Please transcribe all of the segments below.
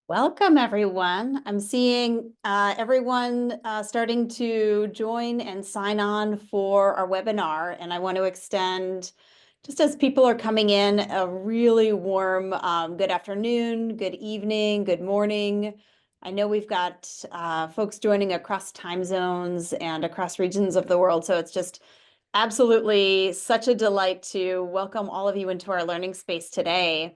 Welcome, everyone. I'm seeing everyone starting to join and sign on for our webinar, and I want to extend, just as people are coming in, a really warm good afternoon, good evening, good morning. I know we've got folks joining across time zones and across regions of the world, so it's just absolutely such a delight to welcome all of you into our learning space today.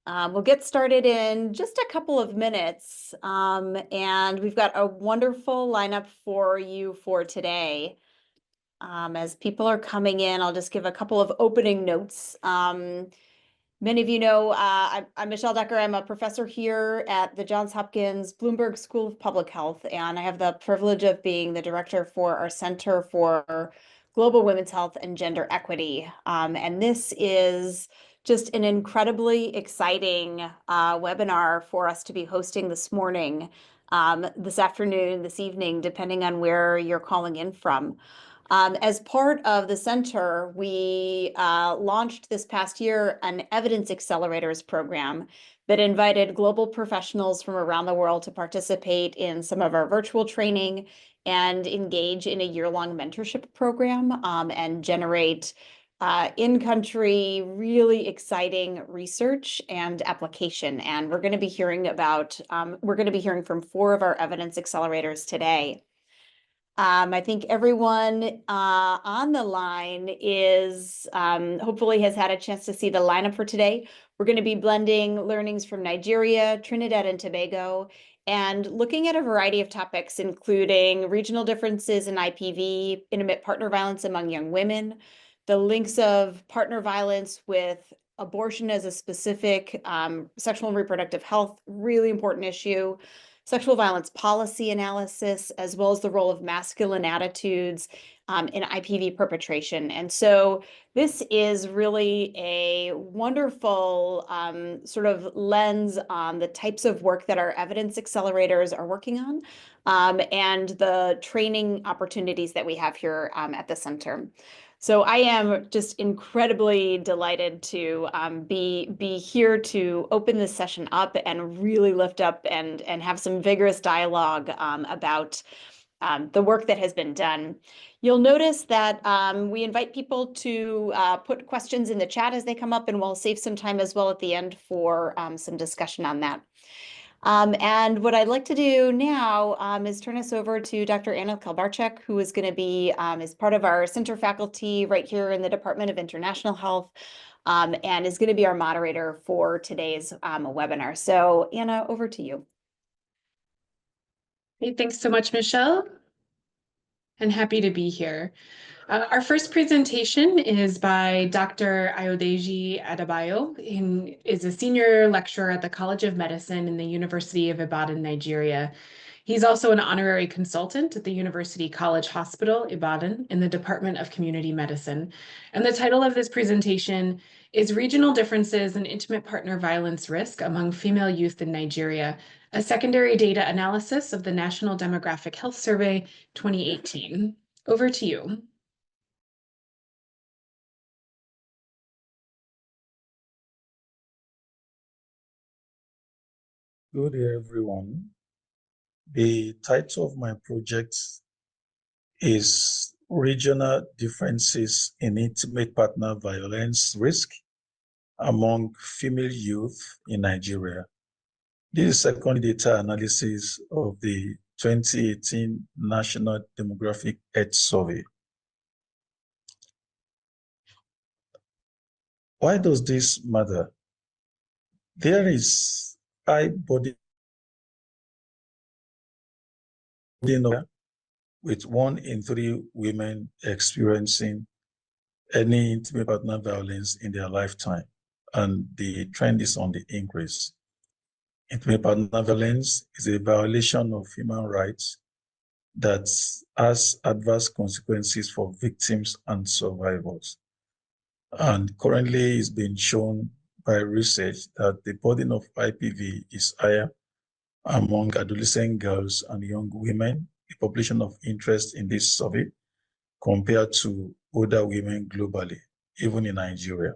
We'll get started in just a couple of minutes, and we've got a wonderful lineup for you for today. As people are coming in, I'll just give a couple of opening notes. Many of you know I'm Michelle Decker. I'm a professor here at the Johns Hopkins Bloomberg School of Public Health, and I have the privilege of being the director for our Center for Global Women's Health and Gender Equity. And this is just an incredibly exciting webinar for us to be hosting this morning, this afternoon, this evening, depending on where you're calling in from. As part of the center, we launched this past year an Evidence Accelerators program that invited global professionals from around the world to participate in some of our virtual training and engage in a year-long mentorship program and generate in-country, really exciting research and application. And we're going to be hearing from 4 of our evidence accelerators today. I think everyone on the line is hopefully has had a chance to see the lineup for today. We're going to be blending learnings from Nigeria, Trinidad and Tobago, and looking at a variety of topics, including regional differences in IPV, intimate partner violence among young women, the links of partner violence with abortion as a specific sexual and reproductive health, really important issue, sexual violence policy analysis, as well as the role of masculine attitudes in IPV perpetration. And so this is really a wonderful sort of lens on the types of work that our evidence accelerators are working on and the training opportunities that we have here at the center. So I am just incredibly delighted to be here to open this session up and really lift up and have some vigorous dialogue about the work that has been done. You'll notice that we invite people to put questions in the chat as they come up, and we'll save some time as well at the end for some discussion on that. And what I'd like to do now is turn us over to Dr. Anna Kalbarczyk, who is going to be as part of our center faculty right here in the Department of International Health, and is going to be our moderator for today's webinar. So Anna, over to you. Hey, thanks so much, Michelle, and happy to be here. Our first presentation is by Dr. Ayodeji Adebayo, who is a senior lecturer at the College of Medicine in the University of Ibadan, Nigeria. He's also an honorary consultant at the University College Hospital, Ibadan, in the Department of Community Medicine. And the title of this presentation is Regional Differences in Intimate Partner Violence Risk Among Female Youth in Nigeria, a secondary data analysis of the National Demographic Health Survey 2018. Over to you. Good day, everyone. The title of my project is Regional Differences in Intimate Partner Violence Risk Among Female Youth in Nigeria. This is second data analysis of the 2018 National Demographic Health Survey. Why does this matter? There is high body with 1 in 3 women experiencing any intimate partner violence in their lifetime, and the trend is on the increase. Intimate partner violence is a violation of human rights that has adverse consequences for victims and survivors. And currently it's been shown by research that the burden of IPV is higher among adolescent girls and young women, the population of interest in this survey, compared to older women globally, even in Nigeria.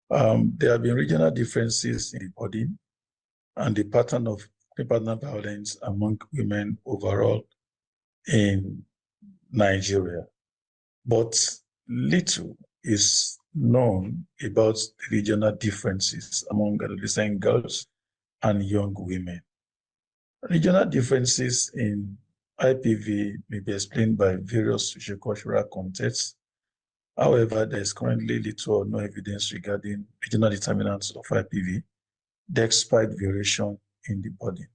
There have been regional differences in the burden, and the pattern of partner violence among women overall in Nigeria. But little is known about the regional differences among adolescent girls and young women. Regional differences in IPV may be explained by various sociocultural contexts. However, there is currently little or no evidence regarding regional determinants of IPV, despite variation in the body.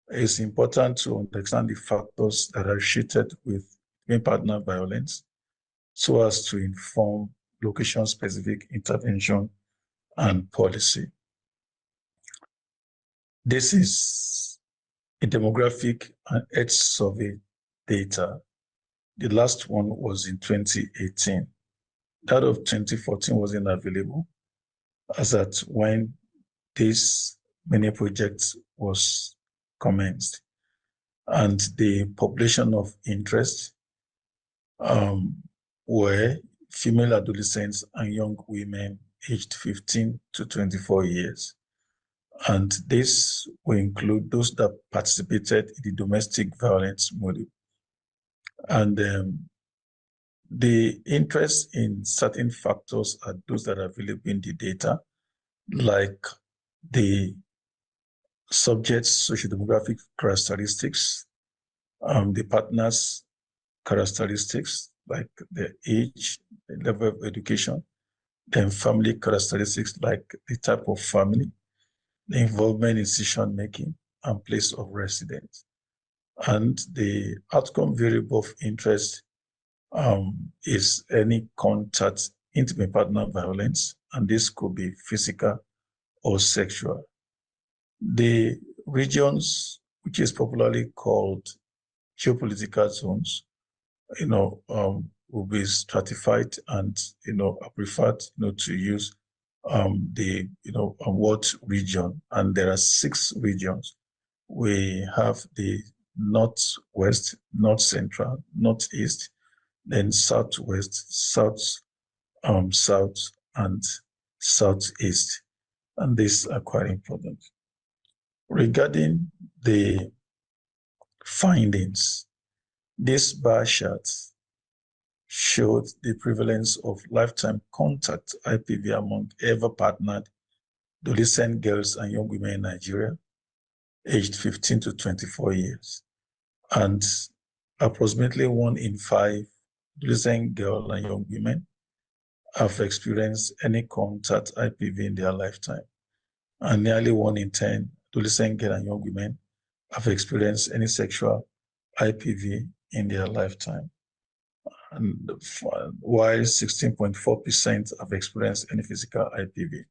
It's important to understand the factors that are associated with partner violence so as to inform location-specific intervention and policy. This is a demographic and age survey data. The last one was in 2018. That of 2014 wasn't available as at when this mini project was commenced. And the population of interest were female adolescents and young women aged 15 to 24 years. And this will include those that participated in the domestic violence model. And the interest in certain factors are those that are available in the data, like the subject's sociodemographic characteristics, the partner's characteristics, like the age, the level of education, then family characteristics, like the type of family, the involvement in decision-making, and place of residence. And the outcome variable of interest is any contact, intimate partner violence, and this could be physical or sexual. The regions, which is popularly called geopolitical zones, will be stratified, and I prefer to use the word region, and there are 6 regions. We have the northwest, north central, northeast, then southwest, south, and southeast, and these are quite important. Regarding the findings, this bar chart showed the prevalence of lifetime contact IPV among ever partnered adolescent girls and young women in Nigeria, aged 15 to 24 years. And approximately 1 in 5 adolescent girls and young women have experienced any contact IPV in their lifetime. And nearly 1 in 10 adolescent girls and young women have experienced any sexual IPV in their lifetime. And while 16.4% have experienced any physical IPV.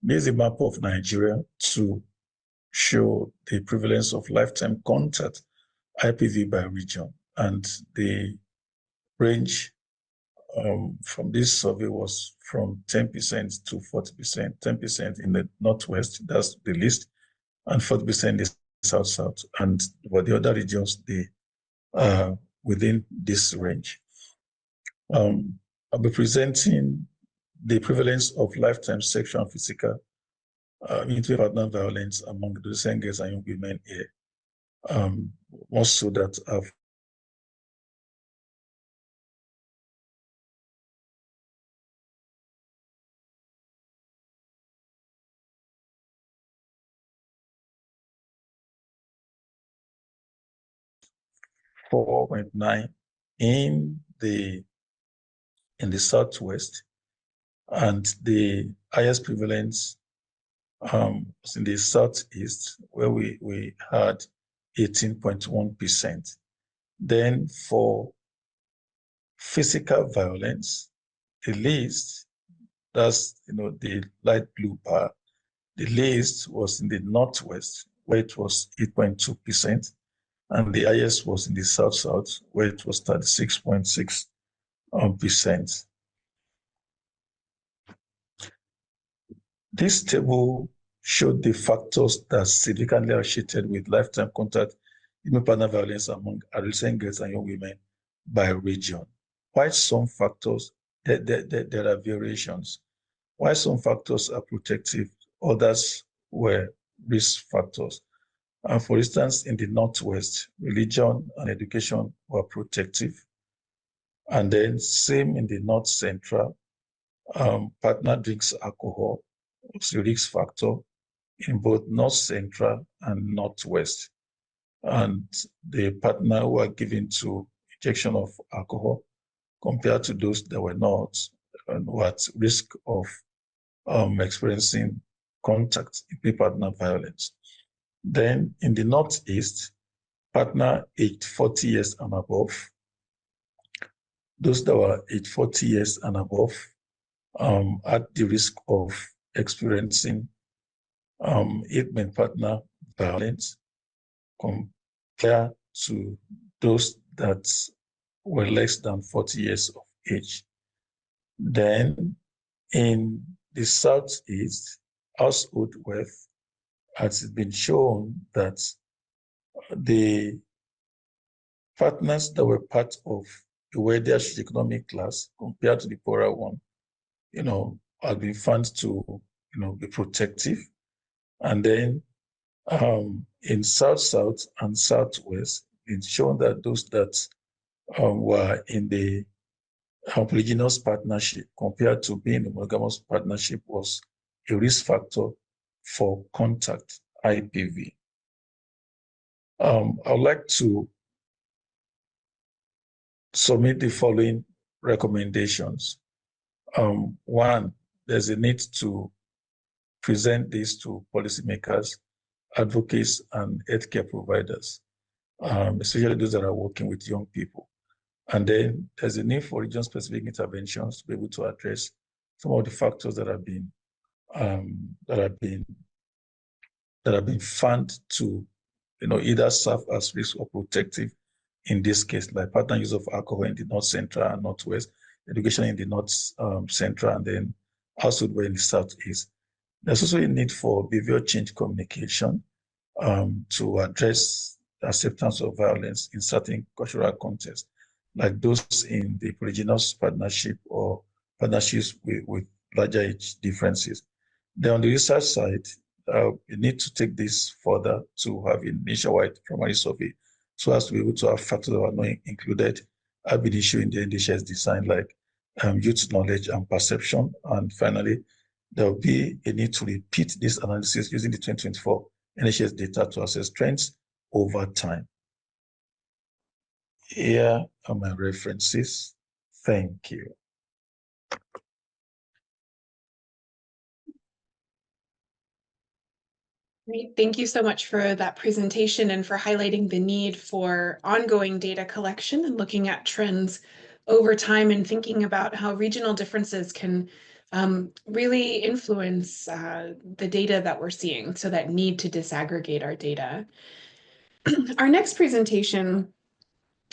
This is a map of Nigeria to show the prevalence of lifetime contact IPV by region. And the range from this survey was from 10% to 40%, 10% in the Northwest, that's the least, and 40% in the South-South. And for the other regions, they are within this range. I'll be presenting the prevalence of lifetime sexual and physical intimate partner violence among adolescent girls and young women here. Also that I've .9 in the Southwest, and the highest prevalence was in the Southeast, where we had 18.1%. Then for physical violence, the least, that's the light blue bar, the least was in the Northwest, where it was 8.2%. And the highest was in the South-South, where it was 36.6%. This table showed the factors that significantly are associated with lifetime contact intimate partner violence among adolescent girls and young women by region. While some factors, there are variations. While some factors are protective, others were risk factors. For instance, in the Northwest, religion and education were protective. And then same in the North Central, partner drinks alcohol was a risk factor in both North Central and Northwest. And the partner who are given to injection of alcohol compared to those that were not, and were at risk of experiencing contact, partner violence. Then in the Northeast, partner aged 40 years and above, those that were aged 40 years and above at the risk of experiencing intimate partner violence compared to those that were less than 40 years of age. Then in the Southeast, household wealth has been shown that the partners that were part of the wealthier economic class compared to the poorer one, have been found to, be protective. And then in South and Southwest, it's shown that those that were in the polygynous partnership compared to being a monogamous partnership was a risk factor for contact, IPV. I would like to submit the following recommendations. One, there's a need to present this to policymakers, advocates, and healthcare providers, especially those that are working with young people. And then there's a need for region-specific interventions to be able to address some of the factors that have been found to, either serve as risk or protective. In this case, like partner use of alcohol in the North Central and Northwest, education in the North Central, and then household wealth in the Southeast. There's also a need for behavior change communication to address acceptance of violence in certain cultural contexts, like those in the polygynous partnership or partnerships with larger age differences. Then on the research side, we need to take this further to have a nationwide primary survey so as to be able to have factors that are not included have been issued in the NHS design, like youth knowledge and perception. And finally, there will be a need to repeat this analysis using the 2024 NHS data to assess trends over time. Here are my references. Thank you. Great. Thank you so much for that presentation and for highlighting the need for ongoing data collection and looking at trends over time and thinking about how regional differences can really influence the data that we're seeing, so that need to disaggregate our data. Our next presentation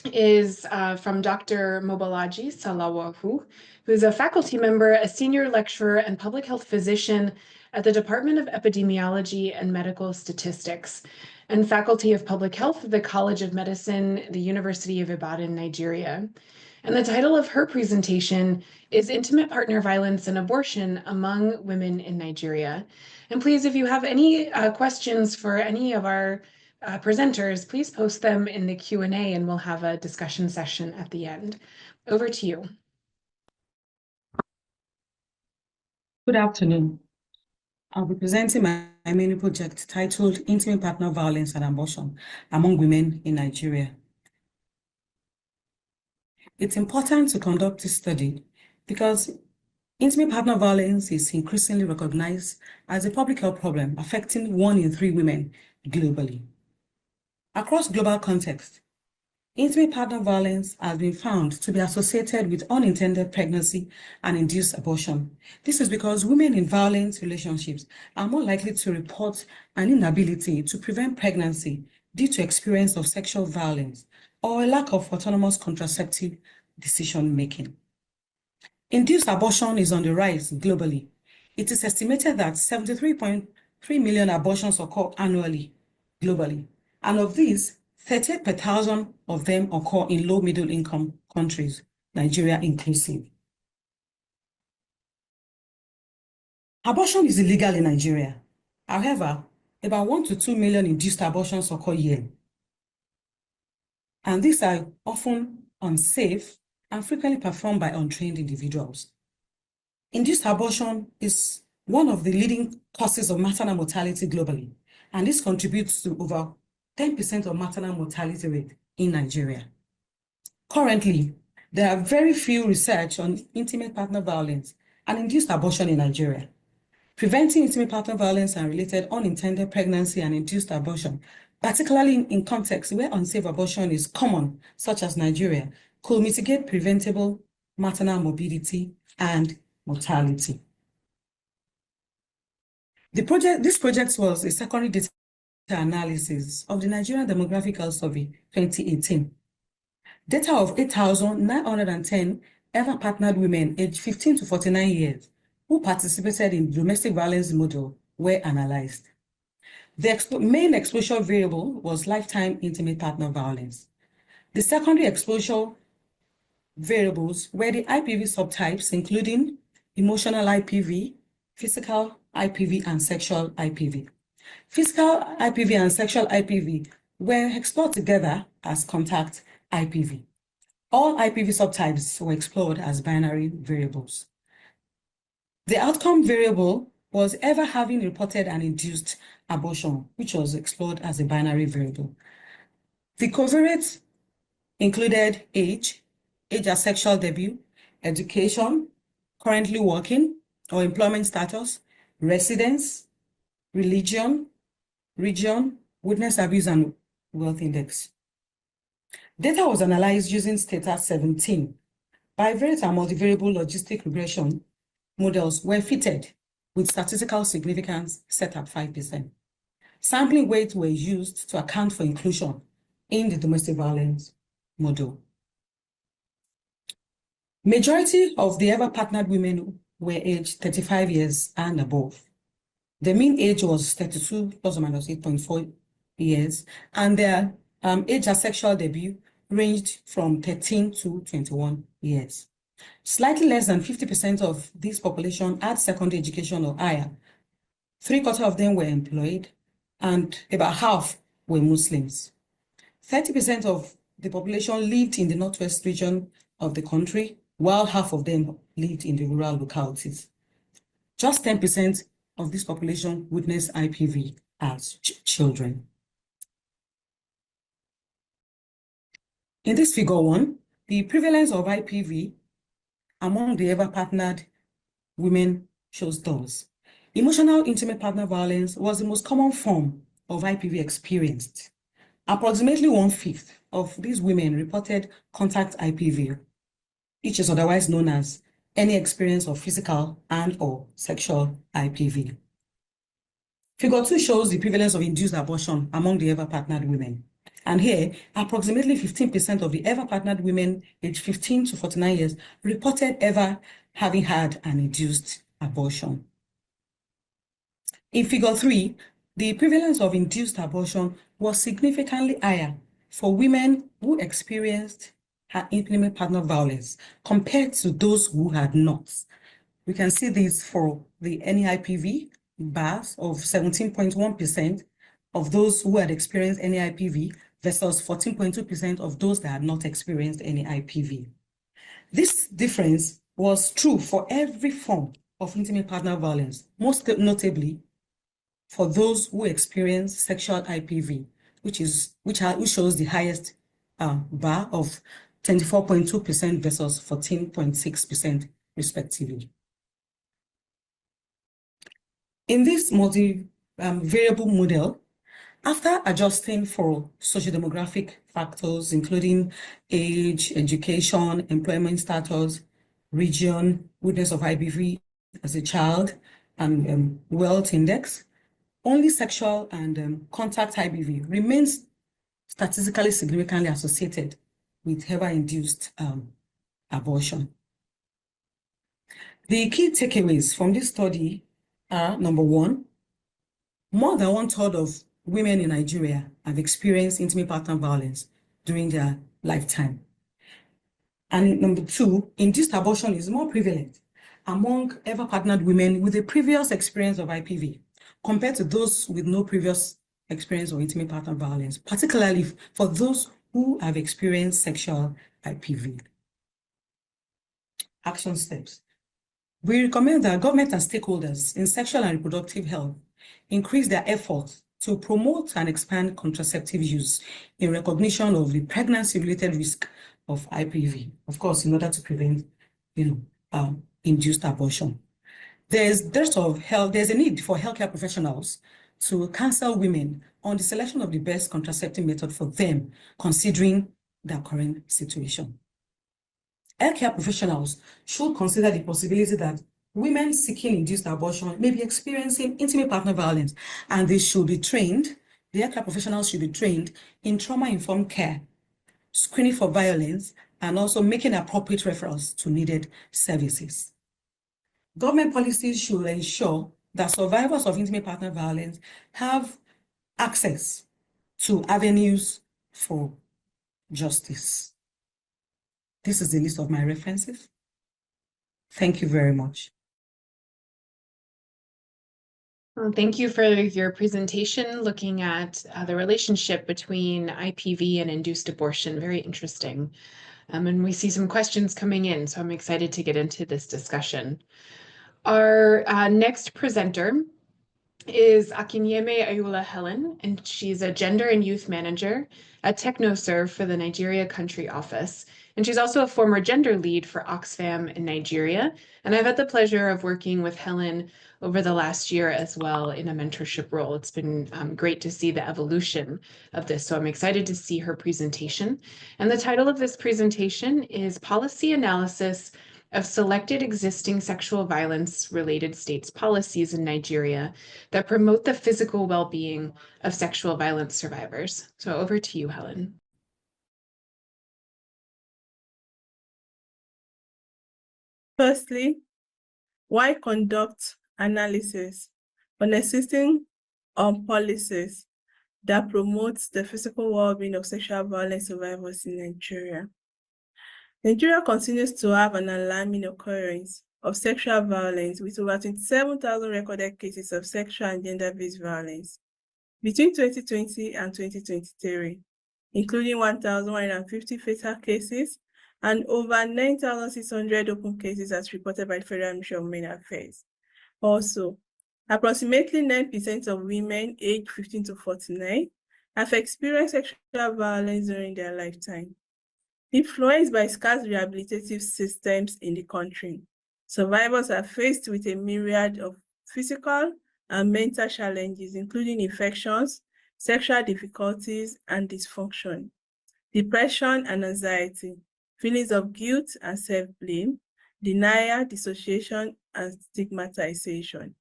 is from Dr. Mobolaji Salawu, who's a faculty member, a senior lecturer, and public health physician at the Department of Epidemiology and Medical Statistics, and faculty of public health at the College of Medicine, the University of Ibadan, Nigeria. And the title of her presentation is Intimate Partner Violence and Abortion Among Women in Nigeria. And please, if you have any questions for any of our presenters, please post them in the Q&A and we'll have a discussion session at the end. Over to you. Good afternoon. I'll be presenting my mini project titled Intimate Partner Violence and Abortion Among Women in Nigeria. It's important to conduct this study because intimate partner violence is increasingly recognized as a public health problem affecting 1 in 3 women globally. Across global context, intimate partner violence has been found to be associated with unintended pregnancy and induced abortion. This is because women in violent relationships are more likely to report an inability to prevent pregnancy due to experience of sexual violence or a lack of autonomous contraceptive decision-making. Induced abortion is on the rise globally. It is estimated that 73.3 million abortions occur annually globally, and of these, 38 per thousand of them occur in low-middle income countries, Nigeria inclusive. Abortion is illegal in Nigeria. However, about 1 to 2 million induced abortions occur yearly. And these are often unsafe and frequently performed by untrained individuals. Induced abortion is one of the leading causes of maternal mortality globally, and this contributes to over 10% of maternal mortality rate in Nigeria. Currently, there are very few research on intimate partner violence and induced abortion in Nigeria. Preventing intimate partner violence and related unintended pregnancy and induced abortion, particularly in contexts where unsafe abortion is common, such as Nigeria, could mitigate preventable maternal morbidity and mortality. This project was a secondary data analysis of the Nigerian Demographic Health Survey 2018. Data of 8,910 ever partnered women aged 15 to 49 years who participated in the domestic violence model were analyzed. The main exposure variable was lifetime intimate partner violence. The secondary exposure variables were the IPV subtypes, including emotional IPV, physical IPV, and sexual IPV. Physical IPV and sexual IPV were explored together as contact IPV. All IPV subtypes were explored as binary variables. The outcome variable was ever having reported an induced abortion, which was explored as a binary variable. The covariates included age as sexual debut, education, currently working or employment status, residence, religion, region, witness abuse, and wealth index. Data was analyzed using status 17. Bivariate and multivariable logistic regression models were fitted with statistical significance set at 5%. Sampling weights were used to account for inclusion in the domestic violence model. Majority of the ever partnered women were aged 35 years and above. The mean age was 32 plus or minus 8.4 years, and their age as sexual debut ranged from 13 to 21 years. Slightly less than 50% of this population had secondary education or higher. 3/4 of them were employed, and about half were Muslims. 30% of the population lived in the northwest region of the country, while half of them lived in the rural localities. Just 10% of this population witnessed IPV as children. In this figure 1, the prevalence of IPV among the ever partnered women shows those. Emotional intimate partner violence was the most common form of IPV experienced. Approximately 1/5 of these women reported contact IPV, which is otherwise known as any experience of physical and/or sexual IPV. Figure 2 shows the prevalence of induced abortion among the ever partnered women. And here, approximately 15% of the ever partnered women aged 15 to 49 years reported ever having had an induced abortion. In figure 3, the prevalence of induced abortion was significantly higher for women who experienced intimate partner violence compared to those who had not. We can see this for the NEIPV bars of 17.1% of those who had experienced NEIPV versus 14.2% of those that had not experienced any IPV. This difference was true for every form of intimate partner violence, most notably for those who experience sexual IPV, which shows the highest bar of 24.2% versus 14.6% respectively. In this multi-variable model, after adjusting for sociodemographic factors, including age, education, employment status, region, witness of IPV as a child, and wealth index, only sexual and contact IPV remains statistically significantly associated with ever-induced abortion. The key takeaways from this study are, number 1, more than 1/3 of women in Nigeria have experienced intimate partner violence during their lifetime. And number 2, induced abortion is more prevalent among ever partnered women with a previous experience of IPV, compared to those with no previous experience of intimate partner violence, particularly for those who have experienced sexual IPV. Action steps. We recommend that government and stakeholders in sexual and reproductive health increase their efforts to promote and expand contraceptive use in recognition of the pregnancy-related risk of IPV, of course, in order to prevent, induced abortion. There's a need for healthcare professionals to counsel women on the selection of the best contraceptive method for them, considering their current situation. Healthcare professionals should consider the possibility that women seeking induced abortion may be experiencing intimate partner violence, and they should be trained, the healthcare professionals should be trained in trauma-informed care, screening for violence, and also making appropriate referrals to needed services. Government policies should ensure that survivors of intimate partner violence have access to avenues for justice. This is the list of my references. Thank you very much. Well, thank you for your presentation looking at the relationship between IPV and induced abortion. Very interesting. And we see some questions coming in, so I'm excited to get into this discussion. Our next presenter is Akinyemi Ayoola Helen, and she's a gender and youth manager at TechnoServe for the Nigeria Country Office. And she's also a former gender lead for Oxfam in Nigeria. And I've had the pleasure of working with Helen over the last year as well in a mentorship role. It's been great to see the evolution of this. So I'm excited to see her presentation. And the title of this presentation is Policy Analysis of Selected Existing Sexual Violence-Related States Policies in Nigeria that promote the physical well-being of sexual violence survivors. So over to you, Helen. Firstly, why conduct analysis on existing policies that promotes the physical well-being of sexual violence survivors in Nigeria? Nigeria continues to have an alarming occurrence of sexual violence with over 27,000 recorded cases of sexual and gender-based violence between 2020 and 2023, including 1,150 fatal cases and over 9,600 open cases as reported by the Federal Ministry of Women Affairs. Also, approximately 9% of women aged 15 to 49 have experienced sexual violence during their lifetime. Influenced by scarce rehabilitative systems in the country, survivors are faced with a myriad of physical and mental challenges, including infections, sexual difficulties, and dysfunction, depression and anxiety, feelings of guilt and self-blame, denial, dissociation, and stigmatization,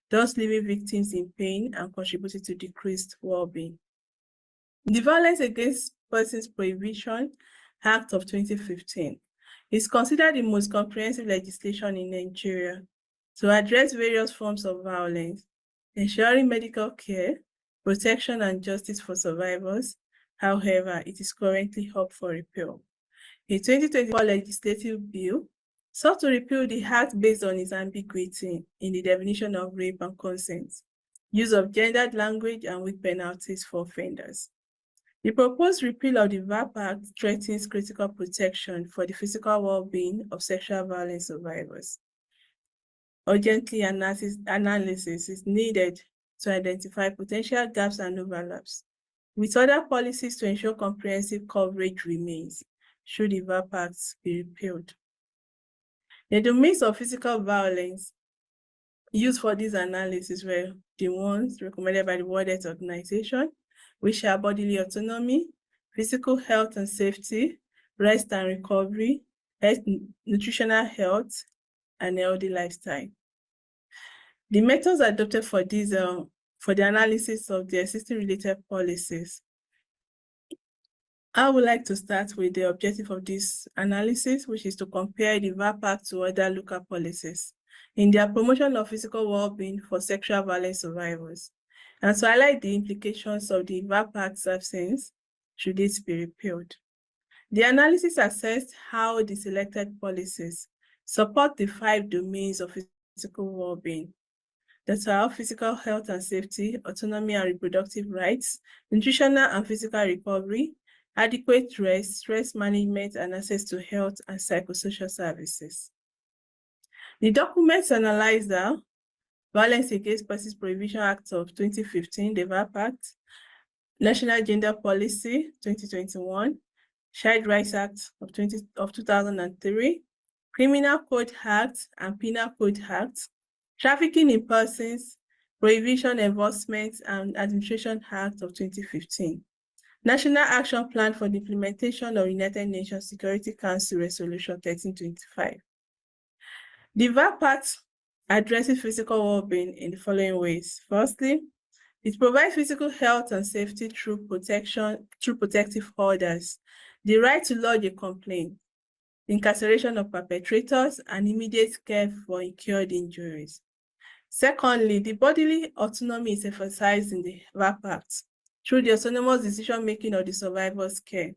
thus leaving victims in pain and contributing to decreased well-being. The Violence Against Persons Prohibition Act of 2015 is considered the most comprehensive legislation in Nigeria to address various forms of violence, ensuring medical care, protection, and justice for survivors. However, it is currently up for repeal. A 2024 legislative bill sought to repeal the act based on its ambiguity in the definition of rape and consent, use of gendered language, and weak penalties for offenders. The proposed repeal of the VAP Act threatens critical protection for the physical well-being of sexual violence survivors. Urgently, analysis is needed to identify potential gaps and overlaps, with other policies to ensure comprehensive coverage remains, should the VAP Act be repealed. The domains of physical violence used for this analysis were the ones recommended by the World Health Organization, which are bodily autonomy, physical health and safety, rest and recovery, nutritional health, and healthy lifestyle. The methods adopted for these for the analysis of the existing related policies. I would like to start with the objective of this analysis, which is to compare the VAP Act to other local policies in their promotion of physical well-being for sexual violence survivors, and to highlight the implications of the VAP Act's absence should it be repealed. The analysis assessed how the selected policies support the 5 domains of physical well-being. that are physical health and safety, autonomy and reproductive rights, nutritional and physical recovery, adequate rest, stress management, and access to health and psychosocial services. The documents analyzed are Violence Against Persons Prohibition Act of 2015, the VAP Act, National Gender Policy 2021, Child Rights Act of 2003, Criminal Code Act and Penal Code Act, Trafficking in Persons, Prohibition Enforcement and Administration Act of 2015, National Action Plan for the Implementation of United Nations Security Council Resolution 1325. The VAP Act addresses physical well-being in the following ways. Firstly, it provides physical health and safety through protective orders, the right to lodge a complaint, incarceration of perpetrators, and immediate care for incurred injuries. Secondly, the bodily autonomy is emphasized in the VAP Act through the autonomous decision-making of the survivor's care.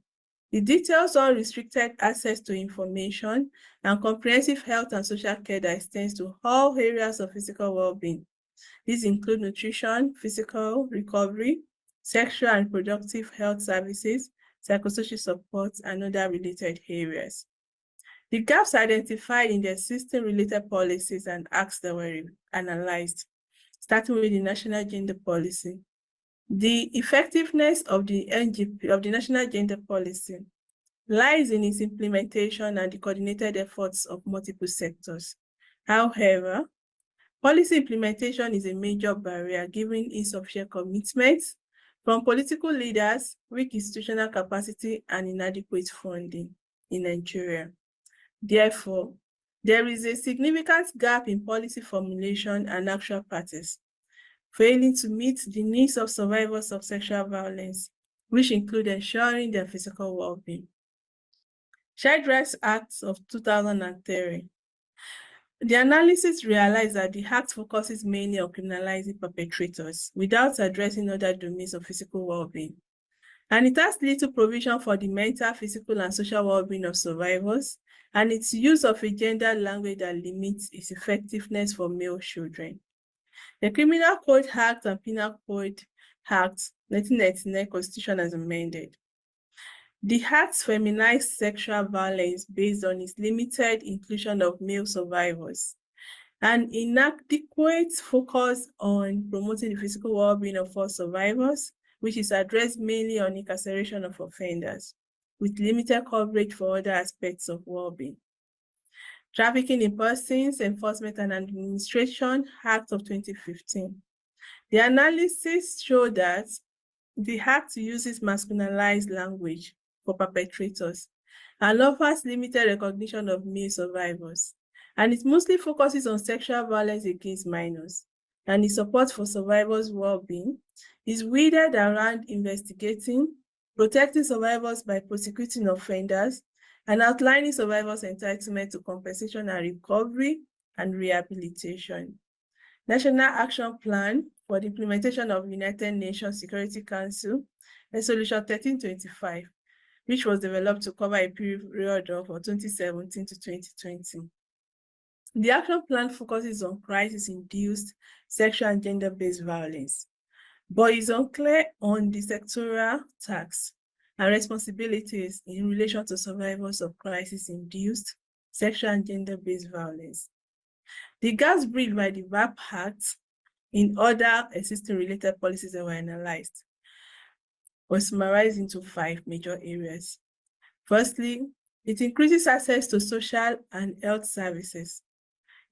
It details unrestricted access to information and comprehensive health and social care that extends to all areas of physical well-being. These include nutrition, physical recovery, sexual and reproductive health services, psychosocial support, and other related areas. The gaps identified in the existing related policies and acts that were analyzed, starting with the National Gender Policy. The effectiveness of the National Gender Policy lies in its implementation and the coordinated efforts of multiple sectors. However, policy implementation is a major barrier given insufficient commitment from political leaders, weak institutional capacity, and inadequate funding in Nigeria. Therefore, there is a significant gap in policy formulation and actual practice, failing to meet the needs of survivors of sexual violence, which include ensuring their physical well-being. Child Rights Act of 2003. The analysis realized that the act focuses mainly on criminalizing perpetrators without addressing other domains of physical well-being. And it has little provision for the mental, physical, and social well-being of survivors, and its use of a gender language that limits its effectiveness for male children. The Criminal Code Act and Penal Code Act 1999 Constitution as amended. The Act feminized sexual violence based on its limited inclusion of male survivors, and inadequate focus on promoting the physical well-being of all survivors, which is addressed mainly on incarceration of offenders, with limited coverage for other aspects of well-being. Trafficking in Persons, Enforcement and Administration Act of 2015. The analysis showed that the Act uses masculinized language for perpetrators and offers limited recognition of male survivors, and it mostly focuses on sexual violence against minors, and its support for survivors' well-being is weeded around investigating, protecting survivors by prosecuting offenders, and outlining survivors' entitlement to compensation and recovery and rehabilitation. National Action Plan for the Implementation of United Nations Security Council Resolution 1325, which was developed to cover a period of 2017 to 2020. The action plan focuses on crisis-induced sexual and gender-based violence, but is unclear on the sectoral tasks and responsibilities in relation to survivors of crisis-induced sexual and gender-based violence. The gaps bridged by the VAP Act in other existing related policies that were analyzed was summarized into 5 major areas. Firstly, it increases access to social and health services.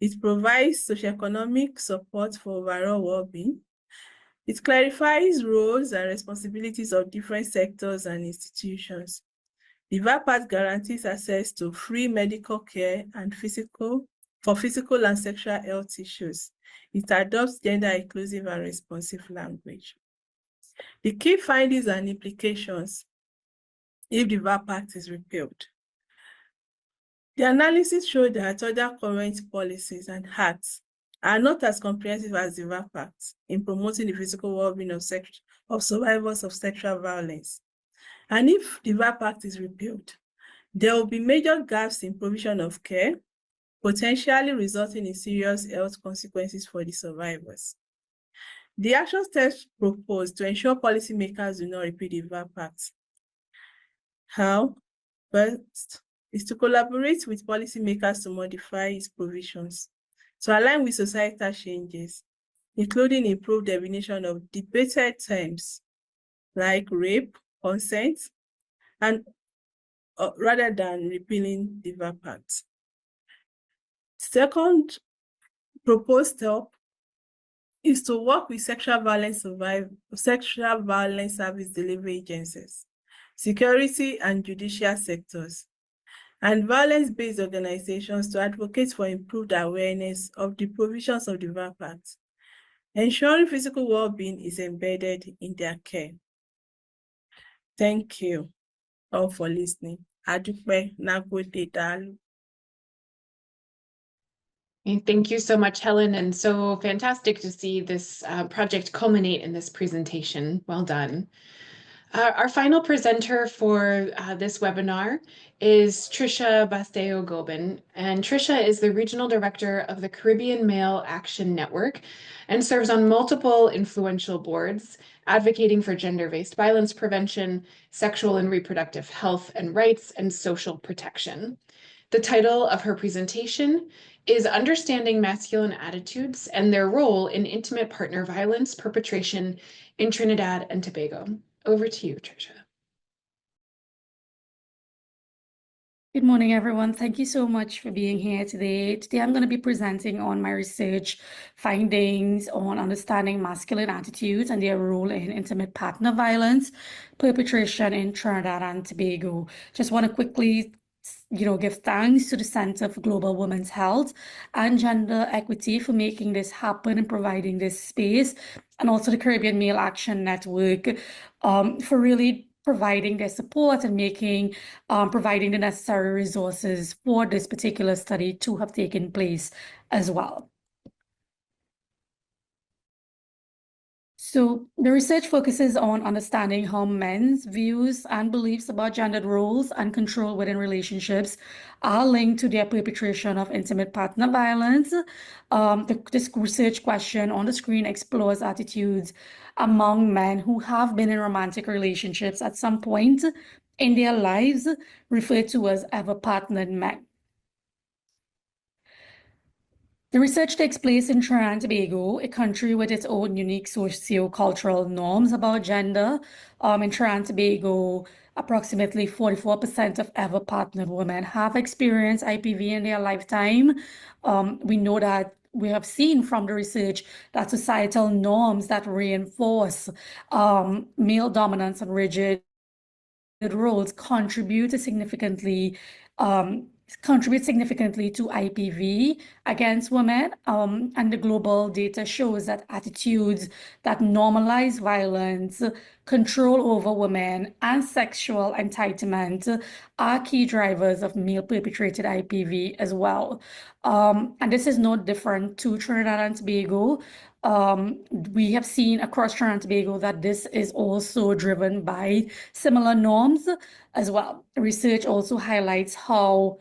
It provides socioeconomic support for overall well-being. It clarifies roles and responsibilities of different sectors and institutions. The VAP Act guarantees access to free medical care and physical and sexual health issues. It adopts gender-inclusive and responsive language. The key findings and implications if the VAP Act is repealed. The analysis showed that other current policies and acts are not as comprehensive as the VAP Act in promoting the physical well-being of survivors of sexual violence. And if the VAP Act is repealed, there will be major gaps in provision of care, potentially resulting in serious health consequences for the survivors. The action steps proposed to ensure policymakers do not repeat the VAP Act. How? First is to collaborate with policymakers to modify its provisions to align with societal changes, including improved definition of debated terms like rape, consent, and rather than repealing the VAP Act. Second proposed step is to work with sexual violence service delivery agencies, security and judicial sectors, and violence-based organizations to advocate for improved awareness of the provisions of the VAP Act, ensuring physical well-being is embedded in their care. Thank you all for listening. Adupe Nagode Dalu. Thank you so much, Helen, and so fantastic to see this project culminate in this presentation. Well done. Our final presenter for this webinar is Tricia Basedo-Gobin, and Tricia is the Regional Director of the Caribbean Male Action Network and serves on multiple influential boards advocating for gender-based violence prevention, sexual and reproductive health and rights, and social protection. The title of her presentation is Understanding Masculine Attitudes and Their Role in Intimate Partner Violence Perpetration in Trinidad and Tobago. Over to you, Tricia. Good morning, everyone. Thank you so much for being here today. Today, I'm going to be presenting on my research findings on understanding masculine attitudes and their role in intimate partner violence perpetration in Trinidad and Tobago. Just want to quickly give thanks to the Center for Global Women's Health and Gender Equity for making this happen and providing this space, and also the Caribbean Male Action Network for really providing their support and providing the necessary resources for this particular study to have taken place as well. So the research focuses on understanding how men's views and beliefs about gendered roles and control within relationships are linked to their perpetration of intimate partner violence. This research question on the screen explores attitudes among men who have been in romantic relationships at some point in their lives, referred to as ever-partnered men. The research takes place in Trinidad and Tobago, a country with its own unique socio-cultural norms about gender. In Trinidad and Tobago, approximately 44% of ever-partnered women have experienced IPV in their lifetime. We have seen from the research that societal norms that reinforce male dominance and rigid roles contribute significantly to IPV against women, and the global data shows that attitudes that normalize violence, control over women, and sexual entitlement are key drivers of male-perpetrated IPV as well. And this is no different to Trinidad and Tobago. We have seen across Trinidad and Tobago that this is also driven by similar norms as well. Research also highlights how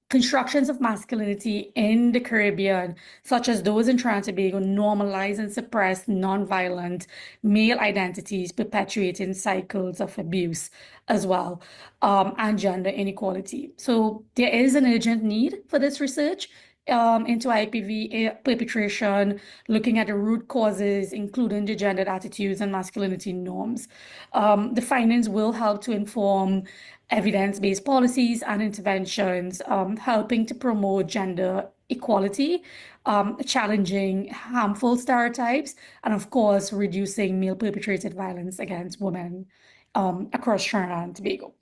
constructions of masculinity in the Caribbean, such as those in Trinidad and Tobago, normalize and suppress non-violent male identities, perpetuating cycles of abuse as well, and gender inequality. So there is an urgent need for this research into IPV perpetration, looking at the root causes, including the gendered attitudes and masculinity norms. The findings will help to inform evidence-based policies and interventions, helping to promote gender equality, challenging harmful stereotypes, and of course, reducing male-perpetrated violence against women across Trinidad and Tobago.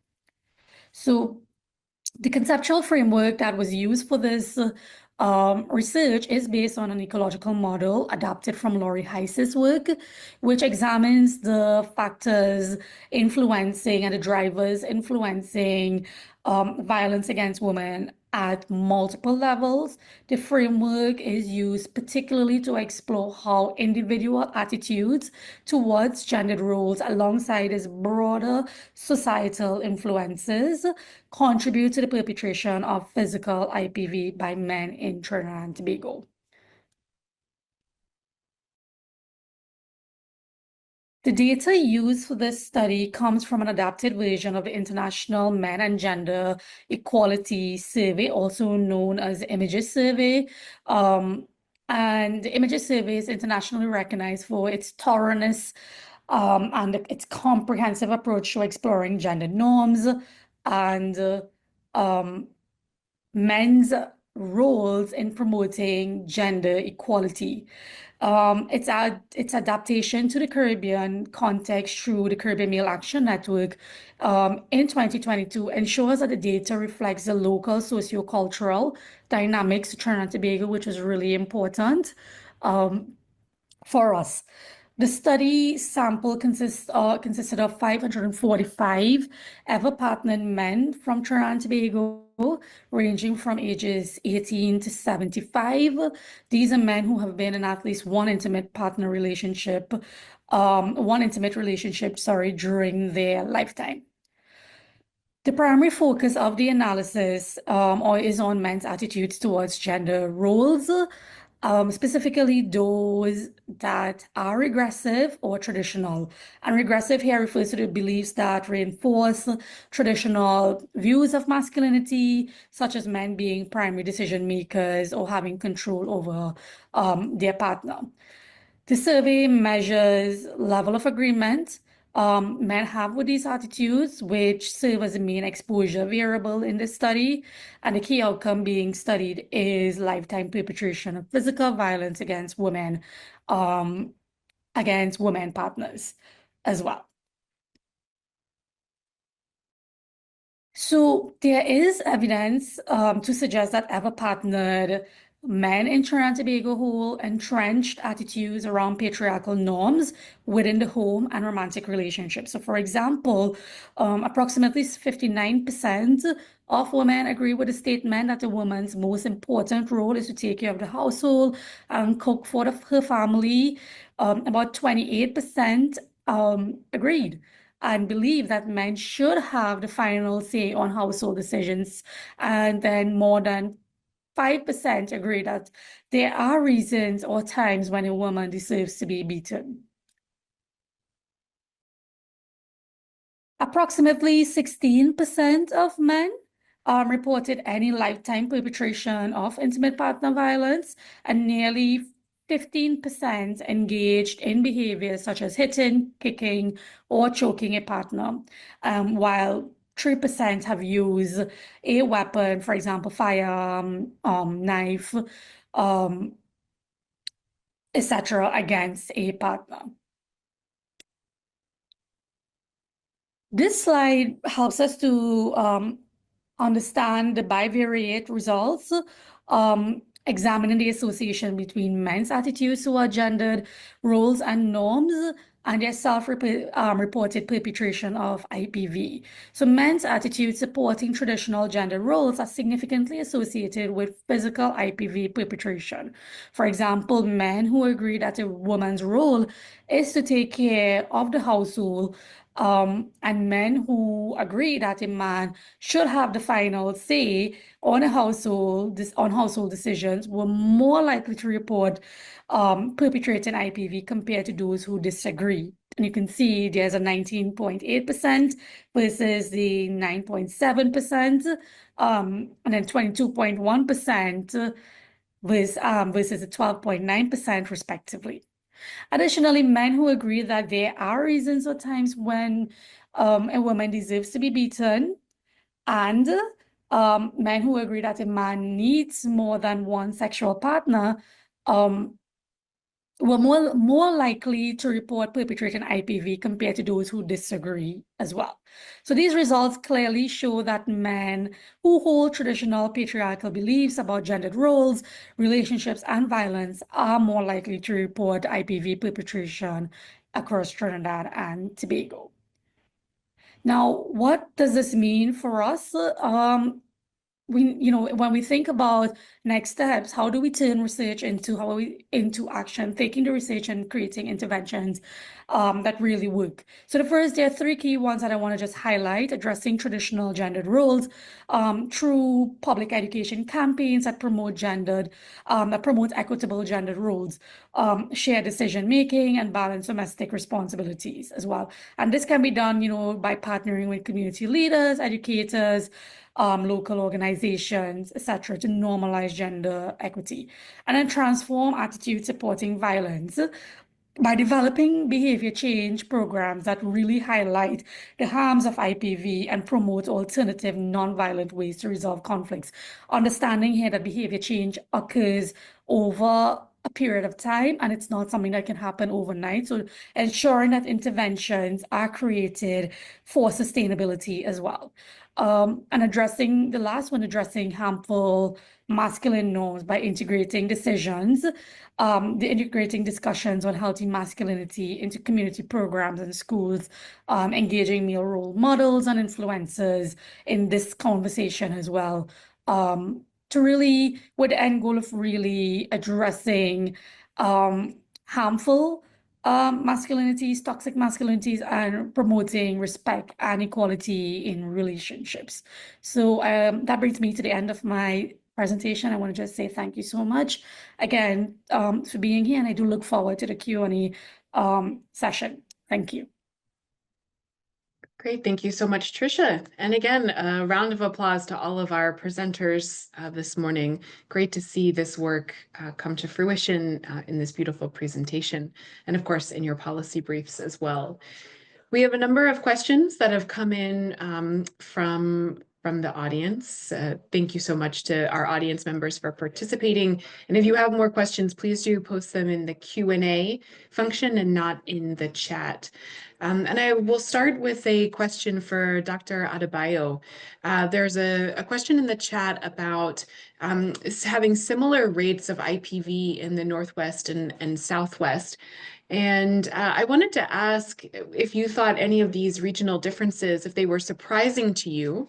So the conceptual framework that was used for this research is based on an ecological model adapted from Laurie Heiss's work, which examines the factors influencing and the drivers influencing violence against women at multiple levels. The framework is used particularly to explore how individual attitudes towards gendered roles alongside its broader societal influences contribute to the perpetration of physical IPV by men in Trinidad and Tobago. The data used for this study comes from an adapted version of the International Men and Gender Equality Survey, also known as the Images Survey. And the Images Survey is internationally recognized for its thoroughness and its comprehensive approach to exploring gender norms and men's roles in promoting gender equality. Its adaptation to the Caribbean context through the Caribbean Male Action Network in 2022 ensures that the data reflects the local sociocultural dynamics of Trinidad and Tobago, which is really important for us. The study sample consisted of 545 ever-partnered men from Trinidad and Tobago, ranging from ages 18 to 75. These are men who have been in at least one intimate relationship during their lifetime. The primary focus of the analysis is on men's attitudes towards gender roles, specifically those that are regressive or traditional. And regressive here refers to the beliefs that reinforce traditional views of masculinity, such as men being primary decision makers or having control over their partner. The survey measures level of agreement men have with these attitudes, which serve as the main exposure variable in this study. And the key outcome being studied is lifetime perpetration of physical violence against women partners as well. So there is evidence to suggest that ever-partnered men in Trinidad and Tobago hold entrenched attitudes around patriarchal norms within the home and romantic relationships. So, for example, approximately 59% of women agree with the statement that a woman's most important role is to take care of the household and cook for her family. About 28% agreed and believe that men should have the final say on household decisions. And then more than 5% agree that there are reasons or times when a woman deserves to be beaten. Approximately 16% of men reported any lifetime perpetration of intimate partner violence, and nearly 15% engaged in behaviors such as hitting, kicking, or choking a partner, while 3% have used a weapon, for example, firearm, knife, etc., against a partner. This slide helps us to understand the bivariate results, examining the association between men's attitudes toward gendered roles and norms and their self-reported perpetration of IPV. So men's attitudes supporting traditional gender roles are significantly associated with physical IPV perpetration. For example, men who agree that a woman's role is to take care of the household, and men who agree that a man should have the final say on household decisions were more likely to report perpetrating IPV compared to those who disagree. And you can see there's a 19.8% versus the 9.7%, and then 22.1% versus the 12.9% respectively. Additionally, men who agree that there are reasons or times when a woman deserves to be beaten, and men who agree that a man needs more than one sexual partner were more likely to report perpetrating IPV compared to those who disagree as well. So these results clearly show that men who hold traditional patriarchal beliefs about gendered roles, relationships, and violence are more likely to report IPV perpetration across Trinidad and Tobago. Now, what does this mean for us? when we think about next steps, how do we turn research into action, taking the research and creating interventions that really work? So there are three key ones that I want to just highlight: addressing traditional gendered roles through public education campaigns that promote equitable gendered roles, shared decision making, and balanced domestic responsibilities as well. And this can be done, by partnering with community leaders, educators, local organizations, etc., to normalize gender equity. And then transform attitude supporting violence by developing behavior change programs that really highlight the harms of IPV and promote alternative non-violent ways to resolve conflicts. Understanding here that behavior change occurs over a period of time, and it's not something that can happen overnight. So ensuring that interventions are created for sustainability as well. And addressing the last one, addressing harmful masculine norms by integrating decisions, integrating discussions on healthy masculinity into community programs and schools, engaging male role models and influencers in this conversation as well. With the end goal of really addressing harmful masculinities, toxic masculinities, and promoting respect and equality in relationships. So that brings me to the end of my presentation. I want to just say thank you so much again for being here, and I do look forward to the Q&A session. Thank you. Great. Thank you so much, Tricia. And again, a round of applause to all of our presenters this morning. Great to see this work come to fruition in this beautiful presentation, and of course, in your policy briefs as well. We have a number of questions that have come in from the audience. Thank you so much to our audience members for participating. And if you have more questions, please do post them in the Q&A function and not in the chat. And I will start with a question for Dr. Adebayo. There's a question in the chat about having similar rates of IPV in the Northwest and Southwest. And I wanted to ask if you thought any of these regional differences, if they were surprising to you.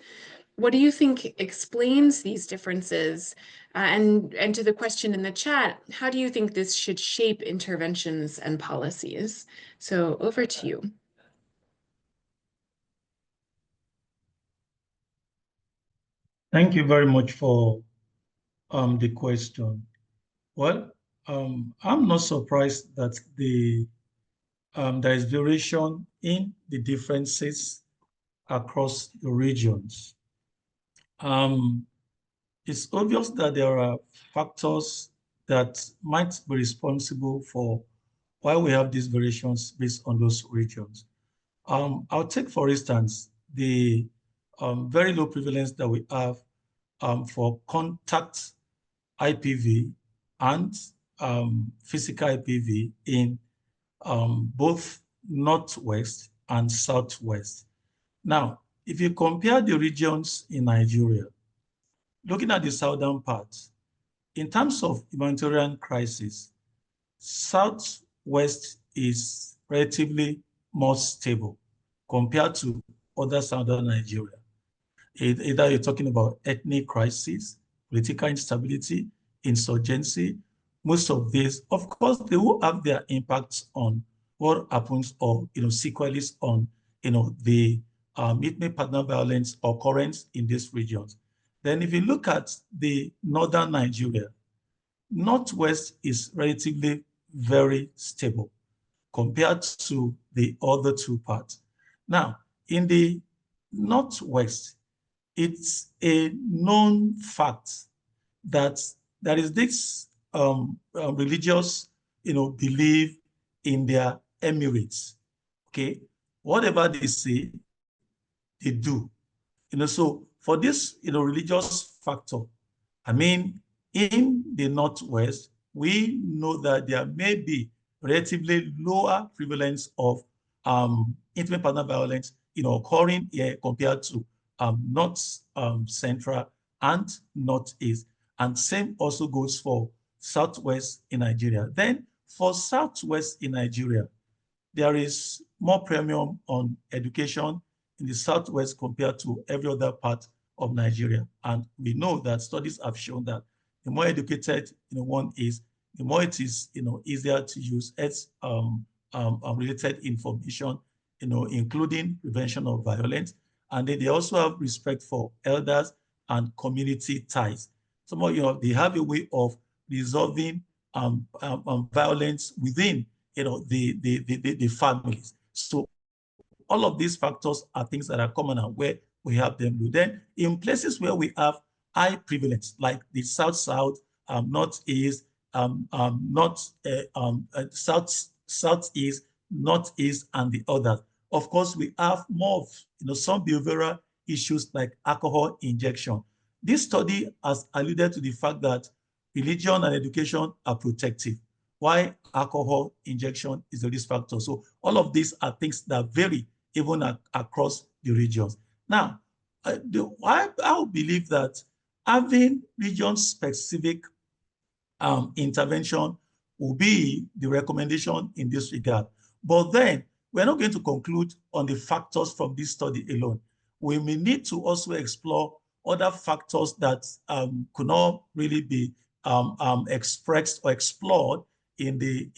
What do you think explains these differences? And to the question in the chat, how do you think this should shape interventions and policies? So over to you. Thank you very much for the question. Well, I'm not surprised that there is variation in the differences across the regions. It's obvious that there are factors that might be responsible for why we have these variations based on those regions. I'll take, for instance, the very low prevalence that we have for contact IPV and physical IPV in both Northwest and Southwest. Now, if you compare the regions in Nigeria, looking at the southern part, in terms of humanitarian crisis, Southwest is relatively more stable compared to other southern Nigeria. Either you're talking about ethnic crisis, political instability, insurgency, most of these, of course, they will have their impacts on what happens or, sequelae on, the intimate partner violence occurrence in these regions. Then if you look at the northern Nigeria, Northwest is relatively very stable compared to the other two parts. Now, in the Northwest, it's a known fact that there is this religious, belief in their emirates. Okay, whatever they say, they do. So for this, religious factor, I mean, in the Northwest, we know that there may be relatively lower prevalence of intimate partner violence, occurring here compared to North Central and Northeast. And same also goes for Southwest in Nigeria. Then for Southwest in Nigeria, there is more premium on education in the Southwest compared to every other part of Nigeria. And we know that studies have shown that the more educated one is, the more it is easier to use related information, including prevention of violence. And then they also have respect for elders and community ties. Some of they have a way of resolving violence within the families. So all of these factors are things that are common and where we have them do. Then in places where we have high prevalence, like the South-South, Northeast, Southeast, Northeast, and the others. Of course, we have more of some behavioral issues like alcohol injection. This study has alluded to the fact that religion and education are protective, why alcohol injection is a risk factor. So all of these are things that vary even across the regions. Now, I believe that having region-specific intervention will be the recommendation in this regard. But then we're not going to conclude on the factors from this study alone. We may need to also explore other factors that could not really be expressed or explored in the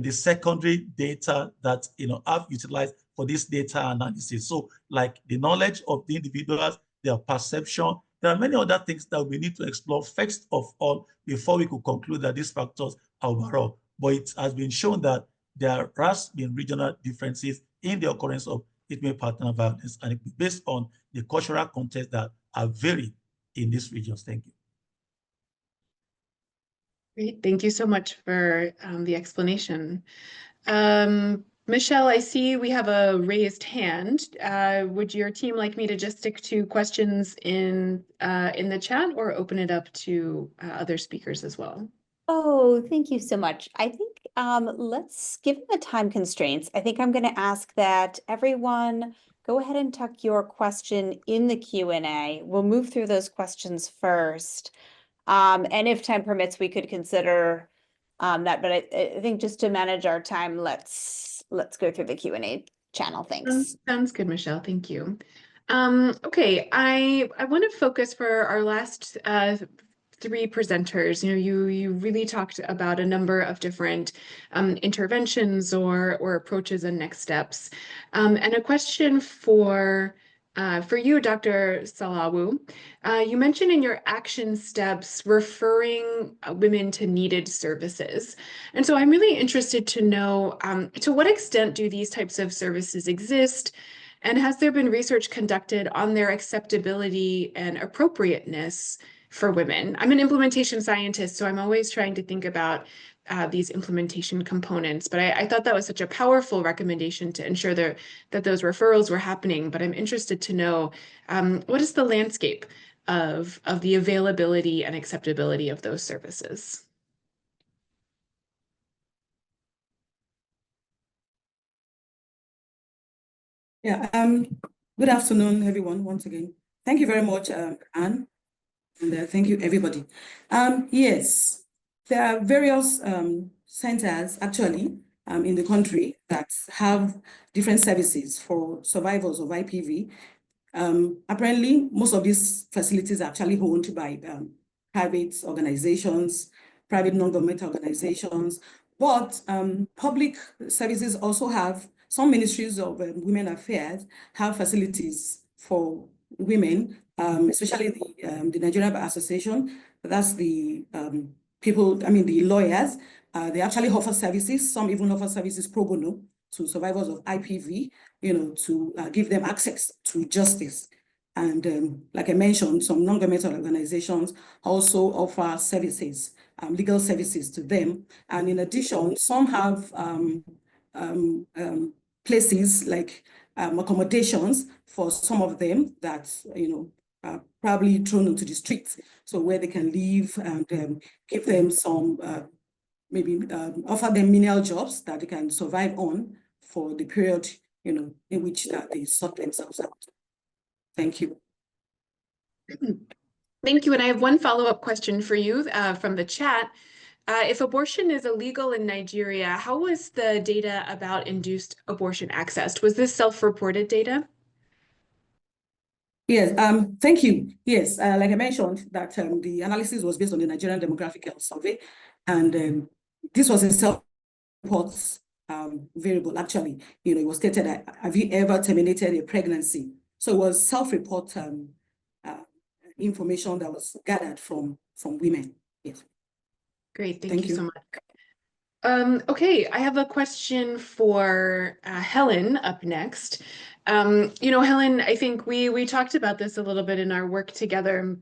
secondary data that have utilized for this data analysis. So like the knowledge of the individuals, their perception. There are many other things that we need to explore first of all before we could conclude that these factors are overall. But it has been shown that there has been regional differences in the occurrence of intimate partner violence, and it's based on the cultural context that are varied in these regions. Thank you. Great, thank you so much for the explanation. Michelle, I see we have a raised hand. Would your team like me to just stick to questions in the chat or open it up to other speakers as well? Oh, thank you so much. I think let's, given the time constraints, I think I'm going to ask that everyone go ahead and tuck your question in the Q&A. We'll move through those questions first. And if time permits, we could consider that. But I think just to manage our time, let's go through the Q&A channel. Thanks. Sounds good, Michelle. Thank you. Okay, I want to focus for our last three presenters. You really talked about a number of different interventions or approaches and next steps. And a question for you, Dr. Salawu. You mentioned in your action steps referring women to needed services. And so I'm really interested to know to what extent do these types of services exist? And has there been research conducted on their acceptability and appropriateness for women? I'm an implementation scientist, so I'm always trying to think about these implementation components, but I thought that was such a powerful recommendation to ensure that those referrals were happening. But I'm interested to know what is the landscape of the availability and acceptability of those services? Yeah, good afternoon, everyone, once again. Thank you very much, Anne, and thank you, everybody. Yes, there are various centers, actually, in the country that have different services for survivors of IPV. Apparently, most of these facilities are actually owned by private organizations, private non-governmental organizations, but public services also have, some ministries of women affairs have facilities for women, especially the Nigerian Bar Association. That's the the lawyers. They actually offer services. Some even offer services pro bono to survivors of IPV, to give them access to justice. And like I mentioned, some non-governmental organizations also offer services, legal services to them. And in addition, some have places like accommodations for some of them that, are probably thrown into the streets. So where they can live and give them some, maybe offer them menial jobs that they can survive on for the period, in which they sort themselves out. Thank you. Thank you. And I have one follow-up question for you from the chat. If abortion is illegal in Nigeria, how was the data about induced abortion accessed? Was this self-reported data? Yes, thank you. Yes, like I mentioned, that the analysis was based on the Nigerian Demographic Health Survey, and this was a self-report variable. Actually, it was stated that, have you ever terminated a pregnancy? So it was self-report information that was gathered from women. Yes. Great, thank you so you. much. Okay, I have a question for Helen up next. Helen, I think we talked about this a little bit in our work together,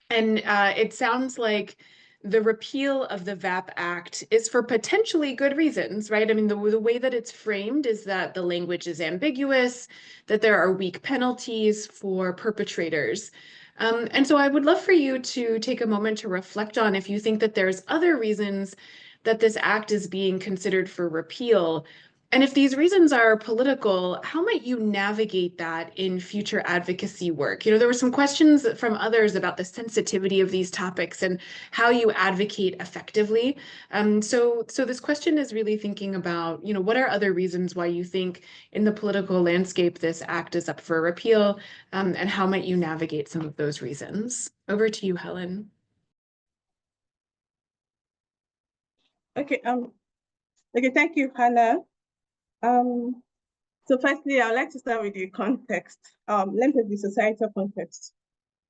and it sounds like the repeal of the VAP Act is for potentially good reasons, right? I mean, the way that it's framed is that the language is ambiguous, that there are weak penalties for perpetrators. And so I would love for you to take a moment to reflect on if you think that there's other reasons that this act is being considered for repeal. And if these reasons are political, how might you navigate that in future advocacy work? There were some questions from others about the sensitivity of these topics and how you advocate effectively. So this question is really thinking about, what are other reasons why you think in the political landscape this act is up for repeal, and how might you navigate some of those reasons? Over to you, Helen. Okay, thank you, Hannah. So firstly, I'd like to start with the context. Let me take the societal context.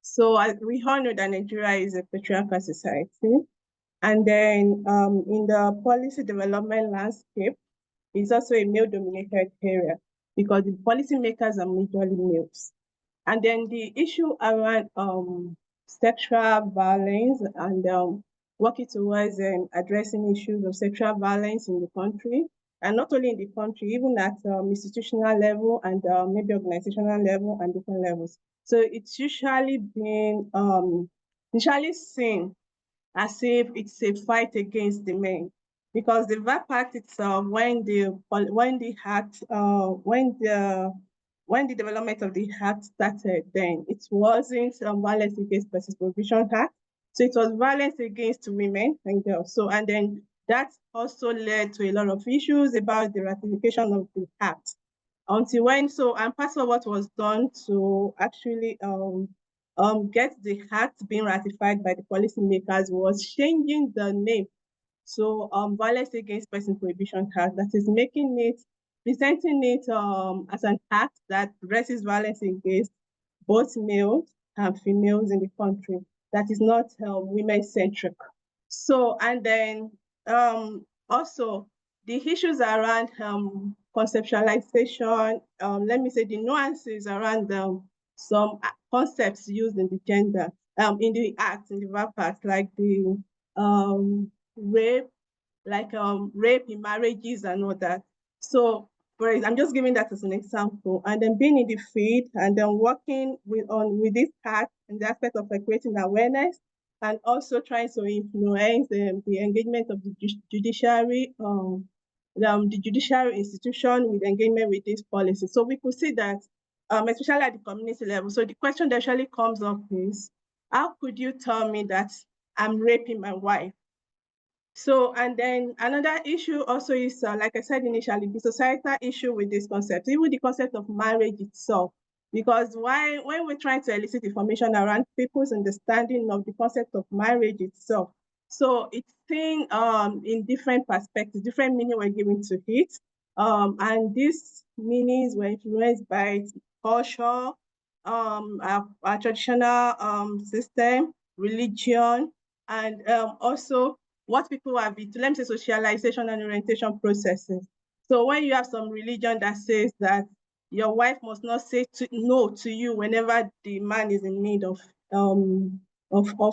So we all know that Nigeria is a patriarchal society. And then in the policy development landscape, it's also a male-dominated area because the policymakers are majorly males. And then the issue around sexual violence and working towards addressing issues of sexual violence in the country, and not only in the country, even at institutional level and maybe organizational level and different levels. So it's usually been seen as if it's a fight against the men, because the VAP Act itself, when the development of the act started, then it wasn't Violence Against Persons Prohibition Act. So it was violence against women and girls. So, and then that also led to a lot of issues about the ratification of the act. Until when, and part of what was done to actually get the act being ratified by the policymakers was changing the name. So Violence Against Persons Prohibition Act, that is presenting it as an act that addresses violence against both males and females in the country, that is not women-centric. So, and then also the issues around conceptualization, let me say the nuances around some concepts used in the gender, in the act, in the VAP Act, like the rape, rape in marriages and all that. So I'm just giving that as an example. And then being in the field and then working with this act in the aspect of creating awareness and also trying to influence the engagement of the judiciary, the judiciary institution with engagement with this policy. So we could see that, especially at the community level. So the question that actually comes up is, how could you tell me that I'm raping my wife? So, and then another issue also is, like I said initially, the societal issue with this concept, even the concept of marriage itself. Because when we're trying to elicit information around people's understanding of the concept of marriage itself, so it's seen in different perspectives, different meaning we're giving to it. And these meanings were influenced by culture, our traditional system, religion, and also what people have been, let me say, socialization and orientation processes. So when you have some religion that says that your wife must not say no to you whenever the man is in need of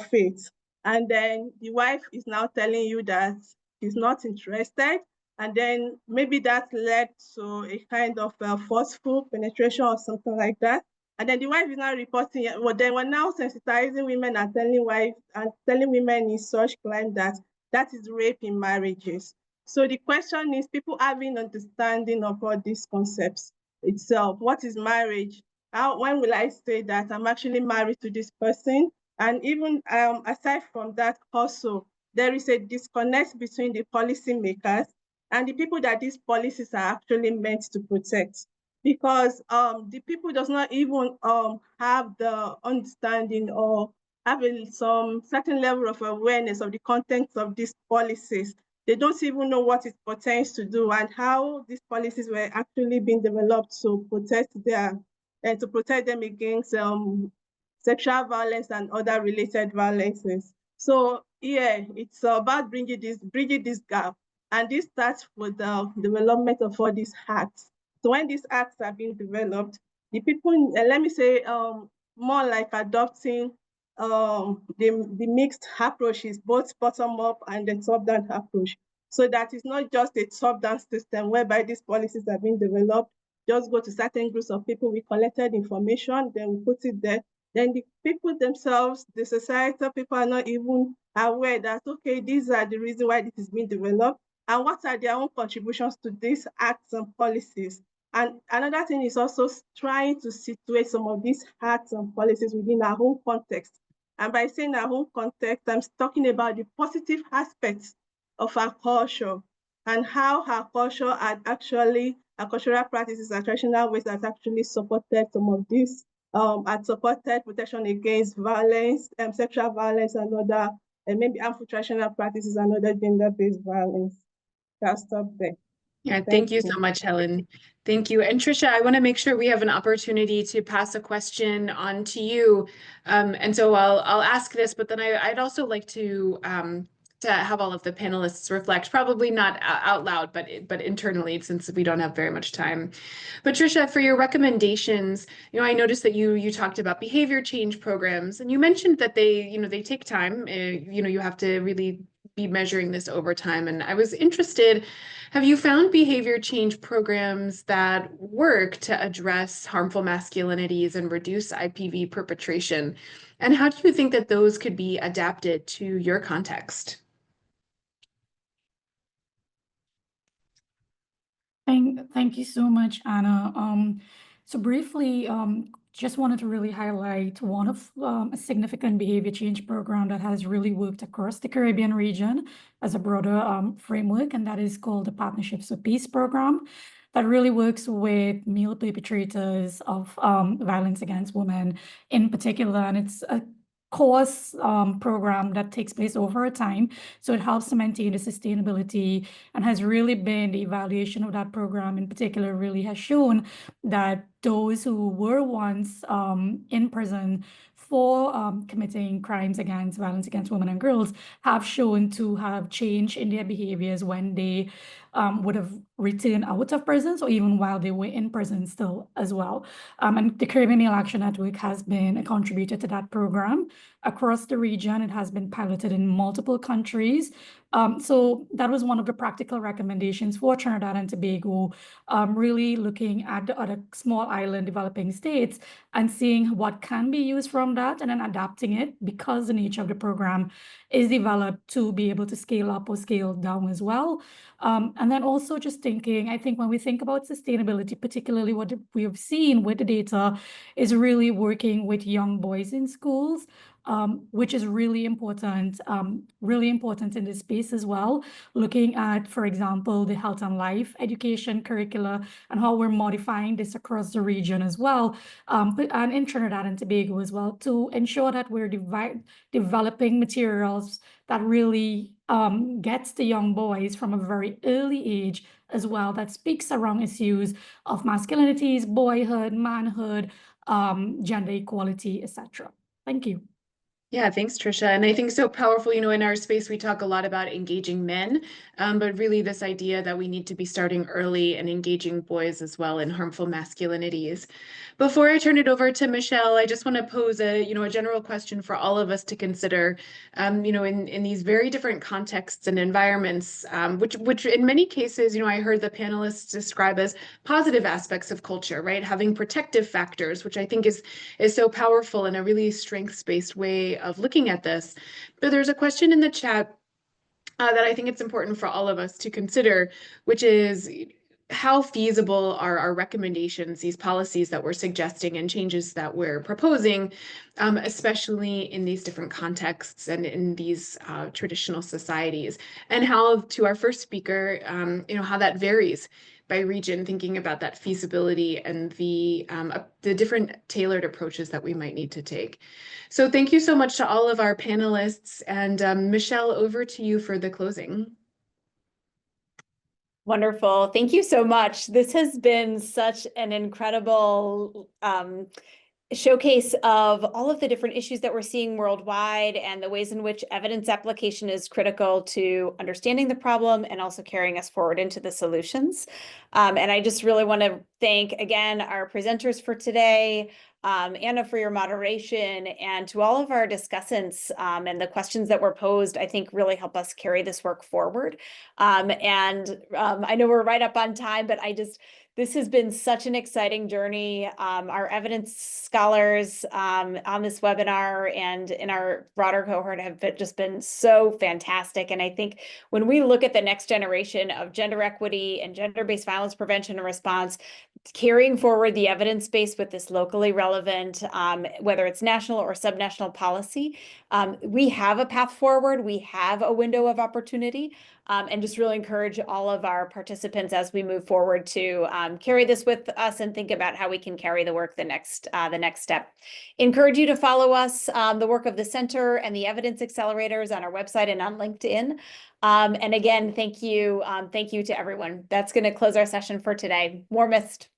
faith, and then the wife is now telling you that she's not interested, and then maybe that led to a kind of forceful penetration or something like that. And then the wife is now reporting, well, then we're now sensitizing women and telling women in such climate that is rape in marriages. So the question is, people having understanding of all these concepts itself. What is marriage? When will I say that I'm actually married to this person? And even aside from that, also, there is a disconnect between the policymakers and the people that these policies are actually meant to protect. because the people does not even have the understanding or having some certain level of awareness of the contents of these policies. They don't even know what it pertains to do and how these policies were actually being developed to protect them against sexual violence and other related violences. So yeah, it's about bridging this gap, and this starts with the development of all these acts. So when these acts are being developed, the people, let me say, more like adopting the mixed approaches, both bottom up and the top down approach. So that it's not just a top down system whereby these policies are being developed, just go to certain groups of people, we collected information, then we put it there. Then the people themselves, the societal people are not even aware that, okay, these are the reasons why this is being developed and what are their own contributions to these acts and policies. And another thing is also trying to situate some of these acts and policies within our home context. And by saying our home context, I'm talking about the positive aspects of our culture and how our culture had actually, our cultural practices and traditional ways that actually supported some of these, had supported protection against violence, sexual violence and other, and maybe harmful traditional practices and other gender-based violence. I'll stop there. Yeah, thank you so much, Helen. Thank you. And Tricia, I want to make sure we have an opportunity to pass a question on to you. And so I'll ask this, but then I'd also like to have all of the panelists reflect, probably not out loud, but internally, since we don't have very much time. But Tricia, for your recommendations, I noticed that you talked about behavior change programs, and you mentioned that they take time. You have to really be measuring this over time. And I was interested, have you found behavior change programs that work to address harmful masculinities and reduce IPV perpetration? And how do you think that those could be adapted to your context? Thank you so much, Anna. So briefly, just wanted to really highlight one of a significant behavior change program that has really worked across the Caribbean region as a broader framework, and that is called the Partnerships for Peace program that really works with male perpetrators of violence against women in particular. And it's a course program that takes place over a time. So it helps to maintain the sustainability, and has really been, the evaluation of that program in particular really has shown that those who were once in prison for committing crimes against violence against women and girls have shown to have changed in their behaviors when they would have returned out of prison, or even while they were in prison still as well. And the Caribbean Male Action Network has been a contributor to that program across the region. It has been piloted in multiple countries. So that was one of the practical recommendations for Trinidad and Tobago, really looking at the other small island developing states and seeing what can be used from that, and then adapting it, because the nature of the program is developed to be able to scale up or scale down as well. And then also just thinking, I think when we think about sustainability, particularly what we have seen with the data is really working with young boys in schools, which is really important in this space as well. Looking at, for example, the health and life education curricula and how we're modifying this across the region as well, and in Trinidad and Tobago as well, to ensure that we're developing materials that really gets the young boys from a very early age as well, that speaks around issues of masculinities, boyhood, manhood, gender equality, etc. Thank you. Yeah, thanks, Tricia. And I think so powerful, in our space, we talk a lot about engaging men, but really this idea that we need to be starting early and engaging boys as well in harmful masculinities. Before I turn it over to Michelle, I just want to pose a general question for all of us to consider, in these very different contexts and environments, which in many cases, I heard the panelists describe as positive aspects of culture, right? Having protective factors, which I think is so powerful in a really strengths-based way of looking at this. But there's a question in the chat that I think it's important for all of us to consider, which is, how feasible are our recommendations, these policies that we're suggesting and changes that we're proposing, especially in these different contexts and in these traditional societies, and how, to our first speaker, how that varies region, thinking about that feasibility and the different tailored approaches that we might need to take. So thank you so much to all of our panelists, and Michelle, over to you for the closing. Wonderful. Thank you so much. This has been such an incredible showcase of all of the different issues that we're seeing worldwide and the ways in which evidence application is critical to understanding the problem and also carrying us forward into the solutions. And I just really want to thank again our presenters for today, Anna for your moderation, and to all of our discussants, and the questions that were posed, I think really help us carry this work forward. I know we're right up on time, but this has been such an exciting journey. Our evidence scholars on this webinar and in our broader cohort have just been so fantastic. And I think when we look at the next generation of gender equity and gender-based violence prevention and response, carrying forward the evidence base with this locally relevant, whether it's national or subnational policy, we have a path forward. We have a window of opportunity, and just really encourage all of our participants as we move forward to carry this with us and think about how we can carry the work the next step. Encourage you to follow us, the work of the center and the evidence accelerators on our website and on LinkedIn. And again, thank you to everyone. That's going to close our session for today. More missed.